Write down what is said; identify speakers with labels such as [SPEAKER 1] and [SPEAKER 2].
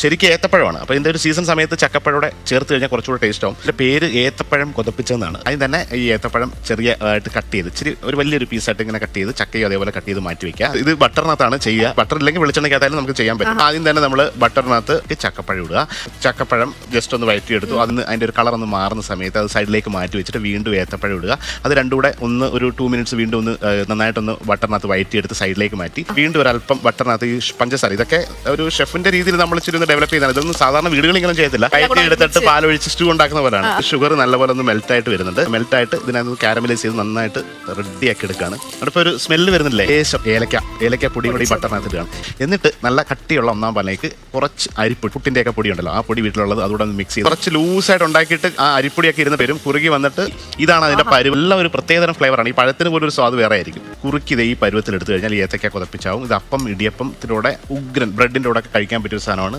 [SPEAKER 1] ശരിക്കും ഏത്തപ്പഴമാണ്. അപ്പോൾ ഇതിൻ്റെ ഒരു സീസൺ സമയത്ത് ചക്കപ്പഴോടെ ചേർത്ത് കഴിഞ്ഞാൽ കുറച്ചുകൂടെ ടേസ്റ്റ് ആവും. ഇതിൻ്റെ പേര് ഏത്തപ്പഴം കൊതപ്പിച്ചതെന്നാണ്. അതിന് തന്നെ ഈ ഏത്തപ്പഴം ചെറിയ ആയിട്ട് കട്ട് ചെയ്ത് ഇച്ചിരി ഒരു വലിയൊരു പീസായിട്ട് ഇങ്ങനെ കട്ട് ചെയ്ത് ചക്കയും അതേപോലെ കട്ട് ചെയ്ത് മാറ്റി വെക്കുക. ഇത് ബട്ടറിനകത്താണ് ചെയ്യുക. ബട്ടർ ഇല്ലെങ്കിൽ വെളിച്ചെണ്ണയ്ക്കകത്തായാലും നമുക്ക് ചെയ്യാൻ പറ്റും. ആദ്യം തന്നെ നമ്മൾ ബട്ടറിനകത്ത് ചക്കപ്പഴം ഇടുക. ചക്കപ്പഴം ജസ്റ്റ് ഒന്ന് വഴറ്റിയെടുത്തു. അതിൻ്റെ ഒരു കളർ ഒന്ന് മാറുന്ന സമയത്ത് അത് സൈഡിലേക്ക് മാറ്റി വെച്ചിട്ട് വീണ്ടും ഏത്തപ്പഴം ഇടുക. അത് രണ്ടും കൂടെ ഒരു 2 മിനിറ്റ്സ് വീണ്ടും ഒന്ന് നന്നായിട്ടൊന്ന് ബട്ടറിനകത്ത് വഴറ്റിയെടുത്ത് സൈഡിലേക്ക് മാറ്റി വീണ്ടും ഒരു അല്പം ബട്ടറിനകത്ത് ഈ പഞ്ചസാര, ഇതൊക്കെ ഒരു ഷെഫിന്റെ രീതിയിൽ നമ്മൾ ഇച്ചിരി ഡെവലപ്പ് ചെയ്താണ്. ഇതൊന്നും സാധാരണ വീടുകളിൽ ഇങ്ങനെ ചെയ്യത്തില്ല. കയറ്റി എടുത്തിട്ട് പാലൊഴിച്ച് സ്റ്റൂ ഉണ്ടാക്കുന്ന പോലെയാണ്. ഷുഗർ നല്ലപോലെ ഒന്ന് മെൽറ്റായിട്ട് വരുന്നുണ്ട്. മെൽറ്റായിട്ട് ഇതിനകത്ത് കാരമലൈസ് ചെയ്ത് നന്നായിട്ട് റെഡിയാക്കി എടുക്കുകയാണ്. അടുപ്പോൾ ഒരു സ്മെല്ല് വരുന്നില്ലേ, ലേശം ഏലക്ക പൊടി കൂടി ബട്ടറിനകത്ത് ഇടുകയാണ്. എന്നിട്ട് നല്ല കട്ടിയുള്ള ഒന്നാം പാലിലേക്ക് കുറച്ച് അരിപ്പൊടി, പുട്ടിൻ്റെയൊക്കെ പൊടി ഉണ്ടല്ലോ, ആ പൊടി വീട്ടിലുള്ളത് അതുകൂടെ ഒന്ന് മിക്സ് ചെയ്ത് കുറച്ച് ലൂസായിട്ട് ഉണ്ടാക്കിയിട്ട് ആ അരിപ്പൊടിയൊക്കെ ഇരുന്ന് വരും. കുറുകി വന്നിട്ട് ഇതാണ് അതിൻ്റെ പരുവ്. എല്ലാം ഒരു പ്രത്യേകതരം ഫ്ലേവറാണ്. ഈ പഴത്തിന് പോലും ഒരു സ്വാദ് വേറെ ആയിരിക്കും. കുറുക്കി ഈ പരുവത്തിൽ എടുത്തു കഴിഞ്ഞാൽ ഏത്തക്ക കുതപ്പിച്ചാവും. ഇത് അപ്പം ഇടിയപ്പത്തിലൂടെ ഉഗ്രൻ ബ്രെഡിൻ്റെ കൂടെ കഴിക്കാൻ പറ്റിയ സാധനമാണ്.